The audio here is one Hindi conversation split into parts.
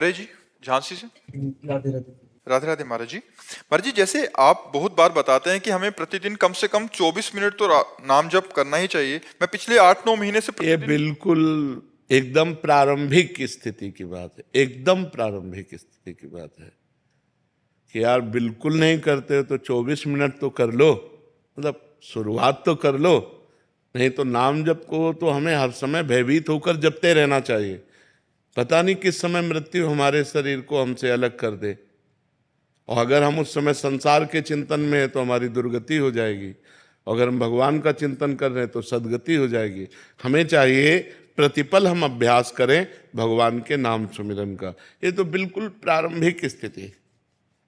अरे जी, झांसी से। राधे राधे। राधे राधे महाराज जी। महाराज जी, जैसे आप बहुत बार बताते हैं कि हमें प्रतिदिन कम से कम 24 मिनट तो नाम जप करना ही चाहिए। मैं पिछले 8-9 महीने से ये प्रतिदिन। बिल्कुल एकदम प्रारंभिक स्थिति की बात है, एकदम प्रारंभिक स्थिति की बात है कि यार बिल्कुल नहीं करते हो तो 24 मिनट तो कर लो, मतलब शुरुआत तो कर लो। नहीं तो नाम जप को तो हमें हर समय भयभीत होकर जपते रहना चाहिए। पता नहीं किस समय मृत्यु हमारे शरीर को हमसे अलग कर दे, और अगर हम उस समय संसार के चिंतन में हैं तो हमारी दुर्गति हो जाएगी, अगर हम भगवान का चिंतन कर रहे हैं तो सदगति हो जाएगी। हमें चाहिए प्रतिपल हम अभ्यास करें भगवान के नाम सुमिरन का। ये तो बिल्कुल प्रारंभिक स्थिति है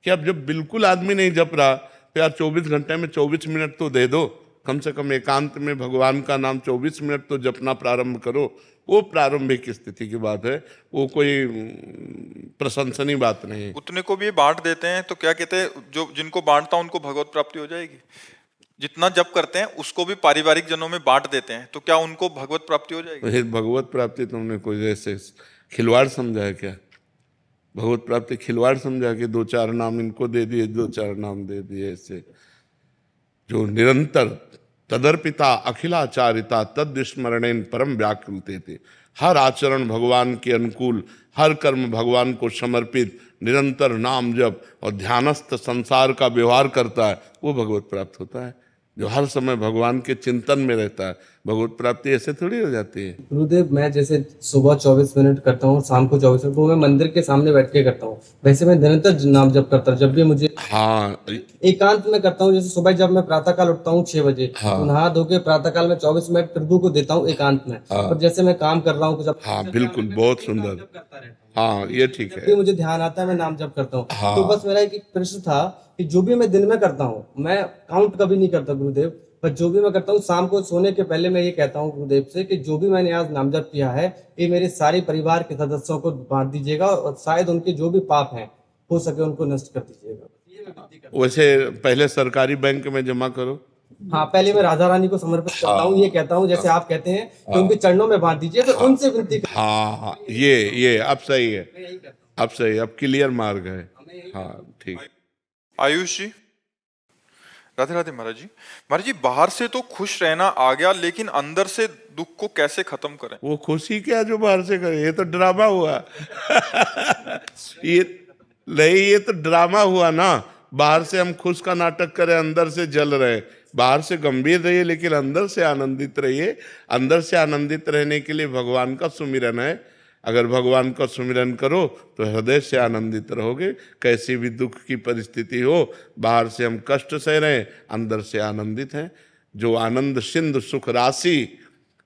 कि अब जब बिल्कुल आदमी नहीं जप रहा तो यार 24 घंटे में 24 मिनट तो दे दो, कम से कम एकांत में भगवान का नाम 24 मिनट तो जपना प्रारंभ करो। वो प्रारंभिक स्थिति की बात है, वो कोई प्रशंसनीय बात नहीं है। उतने को भी ये बांट देते हैं तो क्या कहते हैं, जो जिनको बांटता उनको भगवत प्राप्ति हो जाएगी। जितना जप करते हैं उसको भी पारिवारिक जनों में बांट देते हैं तो क्या उनको भगवत प्राप्ति हो जाएगी? ये भगवत प्राप्ति तुमने कोई ऐसे खिलवाड़ समझा है क्या? भगवत प्राप्ति खिलवाड़ समझा कि 2-4 नाम इनको दे दिए, 2-4 नाम दे दिए। ऐसे जो निरंतर तदर्पिता अखिलाचारिता तद स्मरणेन परम व्याकुलते थे, हर आचरण भगवान के अनुकूल, हर कर्म भगवान को समर्पित, निरंतर नाम जप और ध्यानस्थ संसार का व्यवहार करता है, वो भगवत प्राप्त होता है। जो हर समय भगवान के चिंतन में रहता है, भगवत प्राप्ति ऐसे थोड़ी हो जाती है। गुरुदेव, मैं जैसे सुबह 24 मिनट करता हूँ, शाम को 24 मिनट, वो मैं मंदिर के सामने बैठ के करता हूँ। वैसे मैं निरंतर नाम जप करता हूँ जब भी मुझे हाँ एकांत में करता हूँ। जैसे सुबह जब मैं प्रातः काल उठता हूँ 6 बजे, तो नहा धो के प्रातः काल में 24 मिनट प्रभु को देता हूँ एकांत में। और जैसे मैं काम कर रहा हूँ जब, हाँ बिल्कुल, बहुत सुंदर। हाँ ये ठीक जब है। भी मुझे ध्यान आता है मैं नाम जप करता हूँ। हाँ। तो बस मेरा एक प्रश्न था कि जो भी मैं दिन में करता हूँ, मैं काउंट कभी नहीं करता गुरुदेव, पर जो भी मैं करता हूँ शाम को सोने के पहले मैं ये कहता हूँ गुरुदेव से कि जो भी मैंने आज नाम जप किया है ये मेरे सारे परिवार के सदस्यों को बांट दीजिएगा और शायद उनके जो भी पाप हैं हो सके उनको नष्ट कर दीजिएगा। वैसे पहले सरकारी बैंक में जमा करो। हाँ, पहले मैं राधा रानी को समर्पित करता हूँ, ये कहता हूँ जैसे आप कहते हैं कि उनके चरणों में बांट दीजिए, फिर उनसे विनती करता हूँ। हाँ ये अब सही है, अब सही, अब क्लियर मार्ग है। हाँ ठीक। आयुष जी। राधे राधे महाराज जी। महाराज जी, बाहर से तो खुश रहना आ गया, लेकिन अंदर से दुख को कैसे खत्म करें? वो खुशी क्या जो बाहर से करे, ये तो ड्रामा हुआ। ये नहीं, ये तो ड्रामा हुआ ना। बाहर से हम खुश का नाटक करें, अंदर से जल रहे। बाहर से गंभीर रहिए लेकिन अंदर से आनंदित रहिए। अंदर से आनंदित रहने के लिए भगवान का सुमिरन है। अगर भगवान का सुमिरन करो तो हृदय से आनंदित रहोगे। कैसी भी दुख की परिस्थिति हो, बाहर से हम कष्ट सह रहे हैं, अंदर से आनंदित हैं। जो आनंद सिंधु सुख राशि,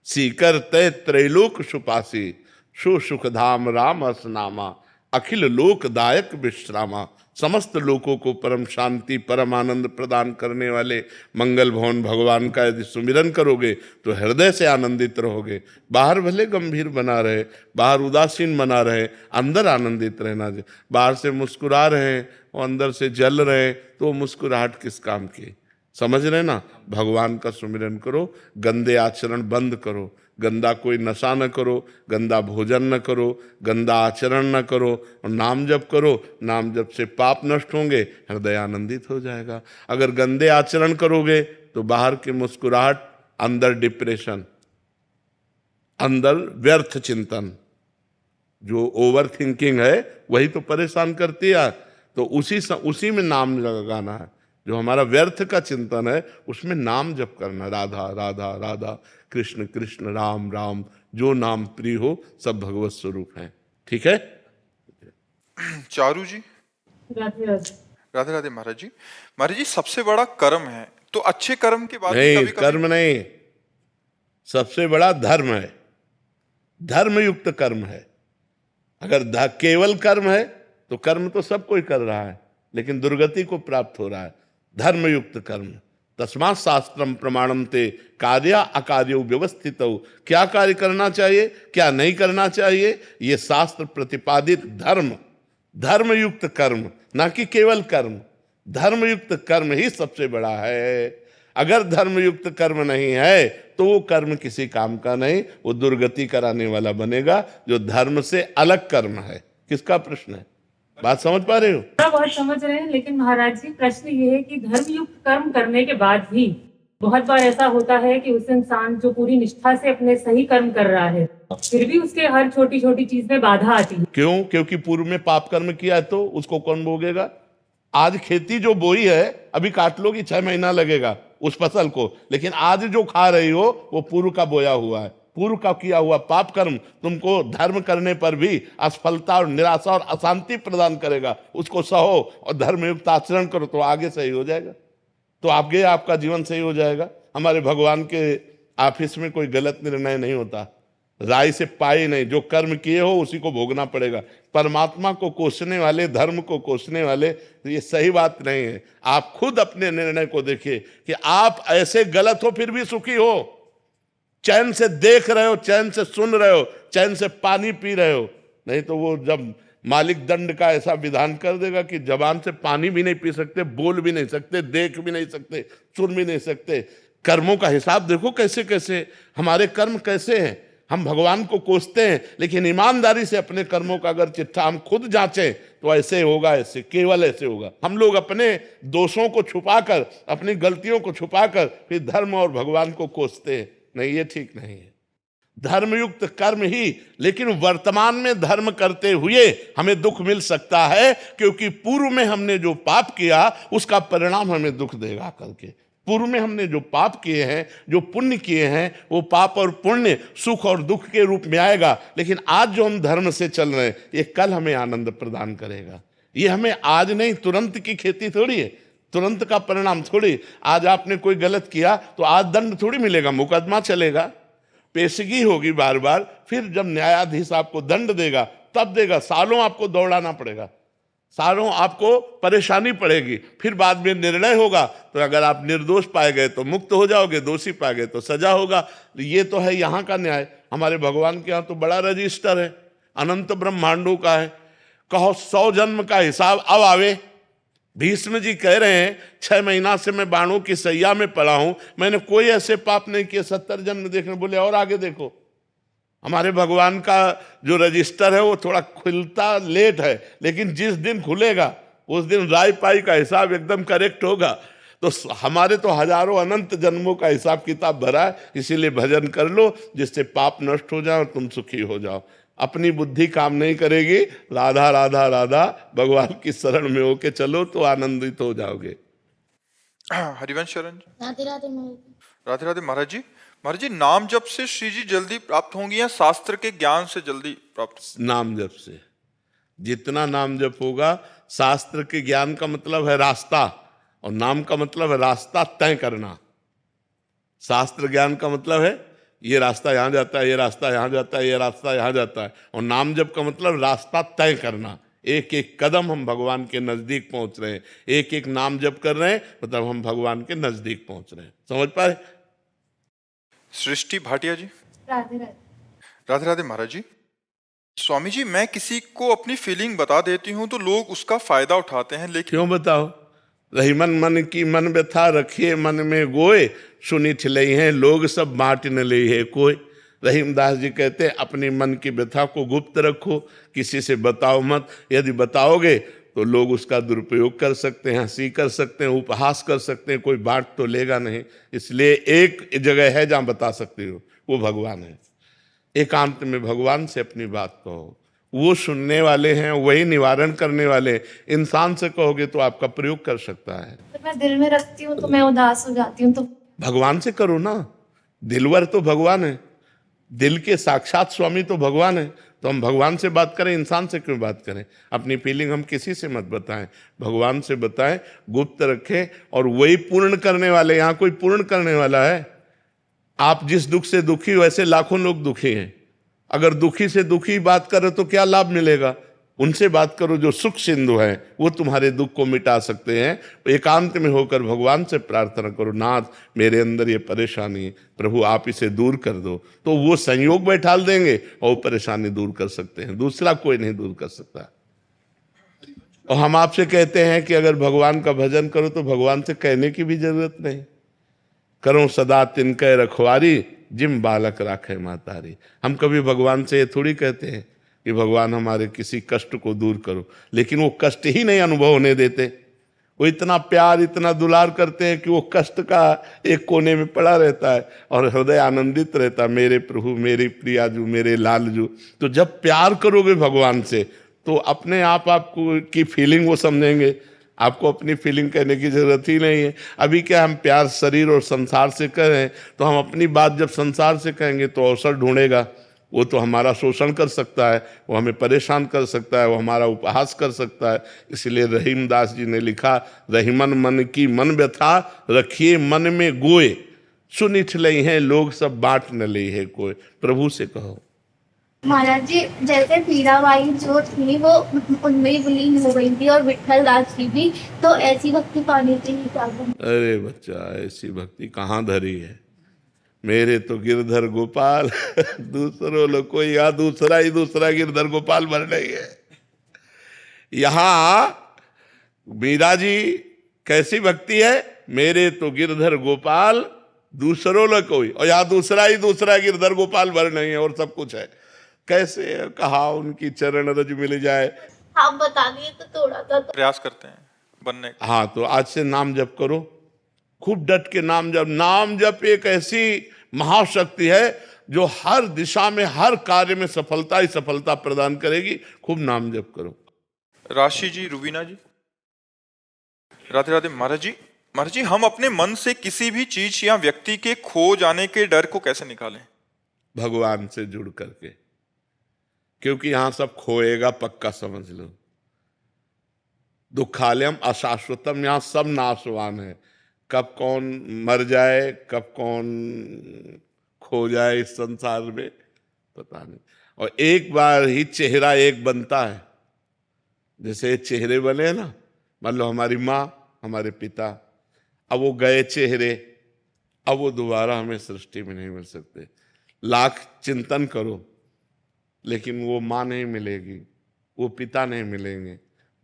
सीकर तय त्रैलोक सुपासी, सु सुख धाम राम असनामा, अखिल लोकदायक विश्रामा। समस्त लोकों को परम शांति परम आनंद प्रदान करने वाले मंगल भवन भगवान का यदि सुमिरन करोगे तो हृदय से आनंदित रहोगे। बाहर भले गंभीर बना रहे, बाहर उदासीन बना रहे, अंदर आनंदित रहना। बाहर से मुस्कुरा रहे हैं और अंदर से जल रहे, तो मुस्कुराहट किस काम की? समझ रहे ना? भगवान का सुमिरन करो, गंदे आचरण बंद करो, गंदा कोई नशा न करो, गंदा भोजन न करो, गंदा आचरण न करो, और नाम जप करो। नाम जप से पाप नष्ट होंगे, हृदय आनंदित हो जाएगा। अगर गंदे आचरण करोगे तो बाहर की मुस्कुराहट, अंदर डिप्रेशन, अंदर व्यर्थ चिंतन, जो ओवर थिंकिंग है वही तो परेशान करती है। तो उसी में नाम लगाना है। जो हमारा व्यर्थ का चिंतन है उसमें नाम जप करना, राधा राधा राधा, कृष्ण कृष्ण राम राम, जो नाम प्रिय हो सब भगवत स्वरूप हैं। ठीक है चारू जी। राधे राधे। राधे राधे महाराज जी। महाराज जी, सबसे बड़ा कर्म है, तो अच्छे कर्म के बाद नहीं, कभी कर्म नहीं, सबसे बड़ा धर्म है। धर्मयुक्त कर्म है। अगर केवल कर्म है तो कर्म तो सब कोई कर रहा है लेकिन दुर्गति को प्राप्त हो रहा है। धर्मयुक्त कर्म, तस्मात् शास्त्रम प्रमाणम ते कार्या अकार्यो व्यवस्थित। क्या कार्य करना चाहिए क्या नहीं करना चाहिए, ये शास्त्र प्रतिपादित धर्म, धर्मयुक्त कर्म, ना कि केवल कर्म। धर्मयुक्त कर्म ही सबसे बड़ा है। अगर धर्मयुक्त कर्म नहीं है तो वो कर्म किसी काम का नहीं, वो दुर्गति कराने वाला बनेगा। जो धर्म से अलग कर्म है, किसका प्रश्न है? बात समझ पा रहे हो? थोड़ा बहुत समझ रहे हैं, लेकिन महाराज जी प्रश्न ये है कि धर्मयुक्त कर्म करने के बाद भी बहुत बार ऐसा होता है कि उस इंसान जो पूरी निष्ठा से अपने सही कर्म कर रहा है, फिर भी उसके हर छोटी छोटी चीज में बाधा आती है। क्यों? क्योंकि पूर्व में पाप कर्म किया है, तो उसको कौन भोगेगा? आज खेती जो बोई है, अभी काट लोगी 6 महीना लगेगा उस फसल को, लेकिन आज जो खा रही हो वो पूर्व का बोया हुआ है, पूर्व का किया हुआ पाप कर्म तुमको धर्म करने पर भी असफलता और निराशा और अशांति प्रदान करेगा। उसको सहो और धर्मयुक्त आचरण करो तो आगे सही हो जाएगा, तो आगे आपका जीवन सही हो जाएगा। हमारे भगवान के ऑफिस में कोई गलत निर्णय नहीं होता, राय से पाई नहीं, जो कर्म किए हो उसी को भोगना पड़ेगा। परमात्मा को कोसने वाले, धर्म को कोसने वाले, तो ये सही बात नहीं है। आप खुद अपने निर्णय को देखिए कि आप ऐसे गलत हो फिर भी सुखी हो, चैन से देख रहे हो, चैन से सुन रहे हो, चैन से पानी पी रहे हो। नहीं तो वो जब मालिक दंड का ऐसा विधान कर देगा कि जबान से पानी भी नहीं पी सकते, बोल भी नहीं सकते, देख भी नहीं सकते, सुन भी नहीं सकते। कर्मों का हिसाब देखो कैसे कैसे हमारे कर्म कैसे हैं। हम भगवान को कोसते हैं, लेकिन ईमानदारी से अपने कर्मों का अगर चिट्ठा हम खुद जांचें तो ऐसे होगा, ऐसे केवल ऐसे होगा। हम लोग अपने दोषों को छुपाकर, अपनी गलतियों को छुपाकर फिर धर्म और भगवान को कोसते हैं। नहीं, ये ठीक नहीं है। धर्मयुक्त कर्म ही, लेकिन वर्तमान में धर्म करते हुए हमें दुख मिल सकता है, क्योंकि पूर्व में हमने जो पाप किया उसका परिणाम हमें दुख देगा करके। पूर्व में हमने जो पाप किए हैं, जो पुण्य किए हैं, वो पाप और पुण्य सुख और दुख के रूप में आएगा। लेकिन आज जो हम धर्म से चल रहे हैं, ये कल हमें आनंद प्रदान करेगा। ये हमें आज नहीं, तुरंत की खेती थोड़ी है, तुरंत का परिणाम थोड़ी। आज आपने कोई गलत किया तो आज दंड थोड़ी मिलेगा, मुकदमा चलेगा, पेशगी होगी बार बार, फिर जब न्यायाधीश आपको दंड देगा तब देगा। सालों आपको दौड़ाना पड़ेगा, सालों आपको परेशानी पड़ेगी, फिर बाद में निर्णय होगा। तो अगर आप निर्दोष पाए गए तो मुक्त हो जाओगे, दोषी पाए गए तो सजा होगा। ये तो है यहाँ का न्याय। हमारे भगवान के यहाँ तो बड़ा रजिस्टर है, अनंत ब्रह्मांडों का है। कहो 100 जन्म का हिसाब अब आवे। भीष्म जी कह रहे हैं 6 महीना से मैं बाणों की सैया में पड़ा हूं, मैंने कोई ऐसे पाप नहीं किए, 70 जन्म देखने। बोले और आगे देखो। हमारे भगवान का जो रजिस्टर है वो थोड़ा खुलता लेट है, लेकिन जिस दिन खुलेगा उस दिन राय पाई का हिसाब एकदम करेक्ट होगा। तो हमारे तो हजारों अनंत जन्मों का हिसाब किताब भरा है। इसीलिए भजन कर लो जिससे पाप नष्ट हो जाए और तुम सुखी हो जाओ। अपनी बुद्धि काम नहीं करेगी, राधा राधा राधा भगवान की शरण में होके चलो तो आनंदित हो जाओगे। हरिवंश शरण जी। राधे राधे महाराज। राधे राधे महाराज जी। महाराज जी, नाम जप से श्री जी जल्दी प्राप्त होंगी या शास्त्र के ज्ञान से जल्दी प्राप्त? नाम जप से। जितना नाम जप होगा, शास्त्र के ज्ञान का मतलब है रास्ता, और नाम का मतलब है रास्ता तय करना। शास्त्र ज्ञान का मतलब है ये रास्ता यहाँ जाता है, ये रास्ता यहाँ जाता है, ये रास्ता यहाँ जाता है। और नाम जप का मतलब रास्ता तय करना। एक एक कदम हम भगवान के नजदीक पहुंच रहे हैं, एक एक नाम जप कर रहे हैं, मतलब हम भगवान के नजदीक पहुंच रहे हैं। समझ पाए? सृष्टि भाटिया जी। राधे राधे। राधे राधे महाराज जी। स्वामी जी, मैं किसी को अपनी फीलिंग बता देती हूँ तो लोग उसका फायदा उठाते हैं, लेकिन क्यों बताओ? रही मन मन की मन व्यथा, रखिए मन में गोए, सुनी ठिलई हैं लोग सब बांट न ले है कोई। रहीमदास जी कहते हैं अपनी मन की व्यथा को गुप्त रखो, किसी से बताओ मत। यदि बताओगे तो लोग उसका दुरुपयोग कर सकते हैं, हंसी कर सकते हैं, उपहास कर सकते हैं, कोई बांट तो लेगा नहीं। इसलिए एक जगह है जहां बता सकते हो, वो भगवान है। एकांत में भगवान से अपनी बात कहो, वो सुनने वाले हैं, वही निवारण करने वाले। इंसान से कहोगे तो आपका प्रयोग कर सकता है। तो मैं दिल में रखती हूँ तो मैं उदास हो जाती हूँ, तो भगवान से करो ना। दिलवर तो भगवान है, दिल के साक्षात स्वामी तो भगवान है। तो हम भगवान से बात करें, इंसान से क्यों बात करें? अपनी फीलिंग हम किसी से मत बताएं, भगवान से बताएं, गुप्त रखें। और वही पूर्ण करने वाले, यहाँ कोई पूर्ण करने वाला है? आप जिस दुख से दुखी हो वैसे लाखों लोग दुखी हैं। अगर दुखी से दुखी बात करो तो क्या लाभ मिलेगा? उनसे बात करो जो सुख सिंधु हैं, वो तुम्हारे दुख को मिटा सकते हैं। एकांत में होकर भगवान से प्रार्थना करो, नाथ मेरे अंदर ये परेशानी है, प्रभु आप इसे दूर कर दो। तो वो संयोग बैठाल देंगे और परेशानी दूर कर सकते हैं, दूसरा कोई नहीं दूर कर सकता। और हम आपसे कहते हैं कि अगर भगवान का भजन करो तो भगवान से कहने की भी जरूरत नहीं। करो सदा तिनके रखवारी, जिम बालक राखे मातारी। हम कभी भगवान से ये थोड़ी कहते हैं कि भगवान हमारे किसी कष्ट को दूर करो, लेकिन वो कष्ट ही नहीं अनुभव होने देते। वो इतना प्यार इतना दुलार करते हैं कि वो कष्ट का एक कोने में पड़ा रहता है और हृदय आनंदित रहता है, मेरे प्रभु मेरी प्रियाजू मेरे लालजू। तो जब प्यार करोगे भगवान से तो अपने आप आपको की फीलिंग वो समझेंगे, आपको अपनी फीलिंग कहने की जरूरत ही नहीं है। अभी क्या हम प्यार शरीर और संसार से करें, तो हम अपनी बात जब संसार से कहेंगे तो अवसर ढूंढेगा, वो तो हमारा शोषण कर सकता है, वो हमें परेशान कर सकता है, वो हमारा उपहास कर सकता है। इसलिए रहीमदास जी ने लिखा, रहीमन मन की मन व्यथा रखिए मन में गोए, सुनिठ लई हैं लोग सब बांट न लई है कोई। प्रभु से कहो। महाराज जी, जैसे मीराबाई जो थी वो उनमें विलीन हो गई थी और विट्ठल दास जी भी, तो ऐसी भक्ति पाने के लिए क्या करना? अरे बच्चा, ऐसी भक्ति कहाँ धरी है? मेरे तो गिरधर गोपाल दूसरों लोग कोई यहाँ दूसरा गिरधर गोपाल बन रही है। यहाँ मीरा जी कैसी भक्ति है? मेरे तो गिरधर गोपाल दूसरों लोग कोई, और यहाँ दूसरा गिरधर गोपाल बन रही है और सब कुछ है। कैसे कहा उनकी चरण रज मिल जाए। आप बता दिए तो थोड़ा सा तो। प्रयास करते हैं बनने का। हाँ, तो आज से नाम जप करो, खूब डट के नाम जप। नाम जप एक ऐसी महाशक्ति है जो हर दिशा में हर कार्य में सफलता ही सफलता प्रदान करेगी। खूब नाम जप करो। राशि जी, रुबीना जी, राधे राधे। महाराज जी हम अपने मन से किसी भी चीज या व्यक्ति के खो जाने के डर को कैसे निकालें? भगवान से जुड़ करके, क्योंकि यहां सब खोएगा, पक्का समझ लो। दुखालयम अशाश्वतम, यहां सब नाशवान है। कब कौन मर जाए, कब कौन खो जाए इस संसार में पता नहीं। और एक बार ही चेहरा एक बनता है। जैसे चेहरे बने ना, मान लो हमारी माँ हमारे पिता, अब वो गए चेहरे, अब वो दोबारा हमें सृष्टि में नहीं मिल सकते। लाख चिंतन करो लेकिन वो माँ नहीं मिलेगी, वो पिता नहीं मिलेंगे,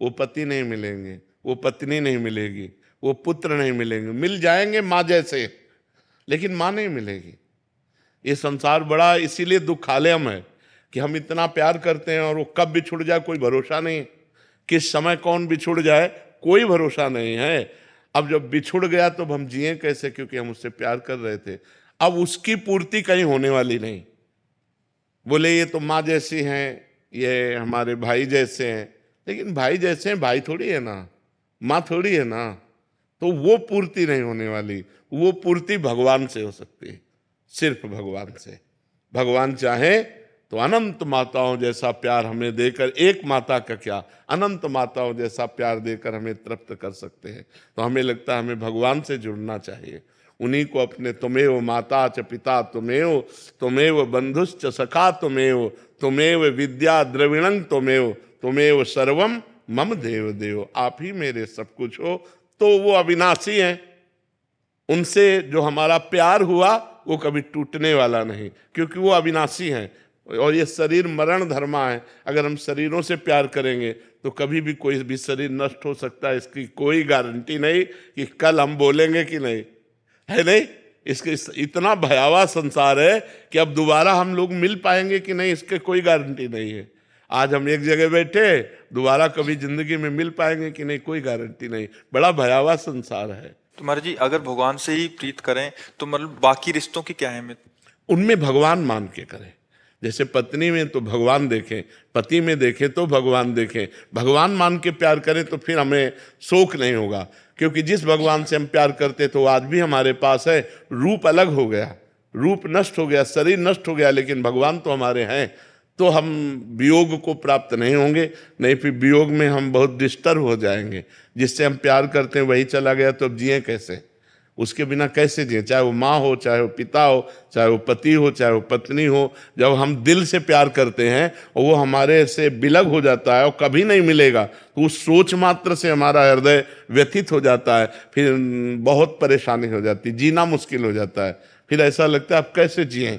वो पति नहीं मिलेंगे, वो पत्नी नहीं मिलेगी, वो पुत्र नहीं मिलेंगे। मिल जाएंगे माँ जैसे, लेकिन माँ नहीं मिलेगी। ये संसार बड़ा इसीलिए दुखालयम है कि हम इतना प्यार करते हैं और वो कब बिछुड़ जाए कोई भरोसा नहीं। किस समय कौन बिछुड़ जाए कोई भरोसा नहीं है। अब जब बिछुड़ गया तो हम जिए कैसे, क्योंकि हम उससे प्यार कर रहे थे। अब उसकी पूर्ति कहीं होने वाली नहीं। बोले ये तो माँ जैसी हैं, ये हमारे भाई जैसे हैं, लेकिन भाई जैसे हैं भाई थोड़ी है ना, माँ थोड़ी है ना। तो वो पूर्ति नहीं होने वाली। वो पूर्ति भगवान से हो सकती है, सिर्फ भगवान से। भगवान चाहे तो अनंत माताओं जैसा प्यार हमें देकर, एक माता का क्या, अनंत माताओं जैसा प्यार देकर हमें तृप्त कर सकते हैं। तो हमें लगता है हमें भगवान से जुड़ना चाहिए। उन्हीं को अपने तुमेव माता च पिता तुमेव, तुमेव बंधुश्च सखा तुमेव, तुमेव विद्या द्रविणं तुमेव, तुमेव सर्वम मम देव देव। आप ही मेरे सब कुछ हो। तो वो अविनाशी हैं। उनसे जो हमारा प्यार हुआ वो कभी टूटने वाला नहीं, क्योंकि वो अविनाशी हैं। और ये शरीर मरण धर्मा है। अगर हम शरीरों से प्यार करेंगे तो कभी भी कोई भी शरीर नष्ट हो सकता है, इसकी कोई गारंटी नहीं कि कल हम बोलेंगे कि नहीं, है नहीं। इसके इतना भयावह संसार है कि अब दोबारा हम लोग मिल पाएंगे कि नहीं, इसके कोई गारंटी नहीं है। आज हम एक जगह बैठे, दोबारा कभी जिंदगी में मिल पाएंगे कि नहीं, कोई गारंटी नहीं। बड़ा भयावह संसार है। तो महाराज जी अगर भगवान से ही प्रीत करें तो मतलब बाकी रिश्तों की क्या अहमियत? उनमें भगवान मान के करें। जैसे पत्नी में तो भगवान देखें, पति में देखें तो भगवान देखें। भगवान मान के प्यार करें तो फिर हमें शोक नहीं होगा, क्योंकि जिस भगवान से हम प्यार करते तो आज भी हमारे पास है। रूप अलग हो गया, रूप नष्ट हो गया, शरीर नष्ट हो गया, लेकिन भगवान तो हमारे हैं। तो हम वियोग को प्राप्त नहीं होंगे, नहीं फिर वियोग में हम बहुत डिस्टर्ब हो जाएंगे। जिससे हम प्यार करते हैं वही चला गया तो अब जिए कैसे? उसके बिना कैसे जिए? चाहे वो माँ हो, चाहे वो पिता हो, चाहे वो पति हो, चाहे वो पत्नी हो। जब हम दिल से प्यार करते हैं और वो हमारे से विलग हो जाता है और कभी नहीं मिलेगा, तो उस सोच मात्र से हमारा हृदय व्यथित हो जाता है। फिर बहुत परेशानी हो जाती, जीना मुश्किल हो जाता है। फिर ऐसा लगता है अब कैसे जिएं,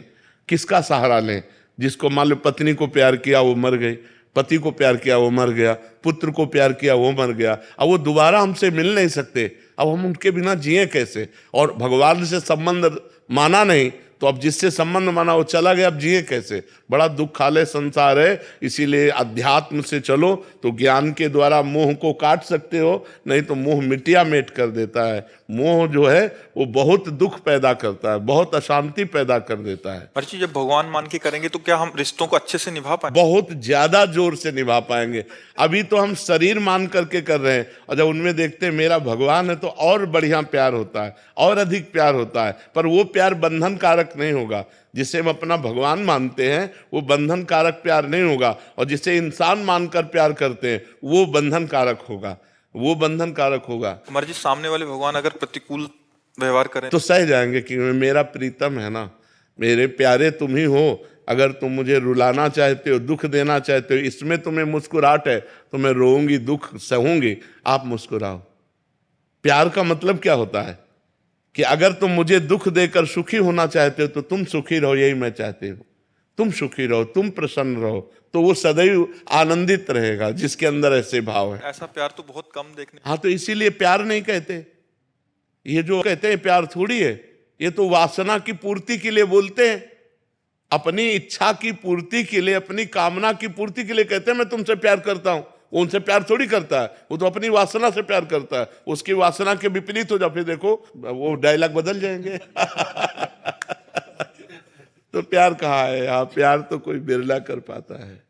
किसका सहारा लें? जिसको मान लो पत्नी को प्यार किया वो मर गई, पति को प्यार किया वो मर गया, पुत्र को प्यार किया वो मर गया। अब वो दोबारा हमसे मिल नहीं सकते, अब हम उनके बिना जिए कैसे? और भगवान से संबंध माना नहीं तो अब जिससे संबंध माना वो चला गया, अब जिए कैसे? बड़ा दुख खाले संसार है। इसीलिए अध्यात्म से चलो तो ज्ञान के द्वारा मोह को काट सकते हो, नहीं तो मोह मिटिया मेट कर देता है। मोह जो है वो बहुत दुख पैदा करता है, बहुत अशांति पैदा कर देता है। महर्षि जब भगवान मान के करेंगे तो क्या हम रिश्तों को अच्छे से निभा पाएंगे? बहुत ज्यादा जोर से निभा पाएंगे। अभी तो हम शरीर मान करके कर रहे हैं, और जब उनमें देखते हैं मेरा भगवान है तो और बढ़िया प्यार होता है, और अधिक प्यार होता है। पर वो प्यार बंधन कारक नहीं होगा। जिसे हम अपना भगवान मानते हैं वो बंधन कारक प्यार नहीं होगा, और जिसे इंसान मानकर प्यार करते हैं वो बंधन कारक होगा, वो बंधन कारक होगा। महर्षि सामने वाले भगवान अगर प्रतिकूल व्यवहार करें तो सह जाएंगे कि मेरा प्रीतम है ना, मेरे प्यारे तुम ही हो। अगर तुम मुझे रुलाना चाहते हो, दुख देना चाहते हो, इसमें तुम्हें मुस्कुराहट है तो मैं रोऊंगी, दुख सहूंगी, आप मुस्कुराओ। प्यार का मतलब क्या होता है कि अगर तुम मुझे दुख देकर सुखी होना चाहते हो तो तुम सुखी रहो, यही मैं चाहती हूँ। तुम सुखी रहो, तुम प्रसन्न रहो, तो वो सदैव आनंदित रहेगा जिसके अंदर ऐसे भाव है। ऐसा प्यार तो बहुत कम देखने। हाँ, तो इसीलिए प्यार नहीं कहते। ये जो कहते हैं प्यार थोड़ी है, ये तो वासना की पूर्ति के लिए बोलते हैं, अपनी इच्छा की पूर्ति के लिए, अपनी कामना की पूर्ति के लिए कहते हैं मैं तुमसे प्यार करता हूं। वो उनसे प्यार थोड़ी करता है, वो तो अपनी वासना से प्यार करता है। उसकी वासना के विपरीत हो जाए फिर देखो वो डायलॉग बदल जाएंगे। तो प्यार कहाँ है? हाँ, प्यार तो कोई बिरला कर पाता है।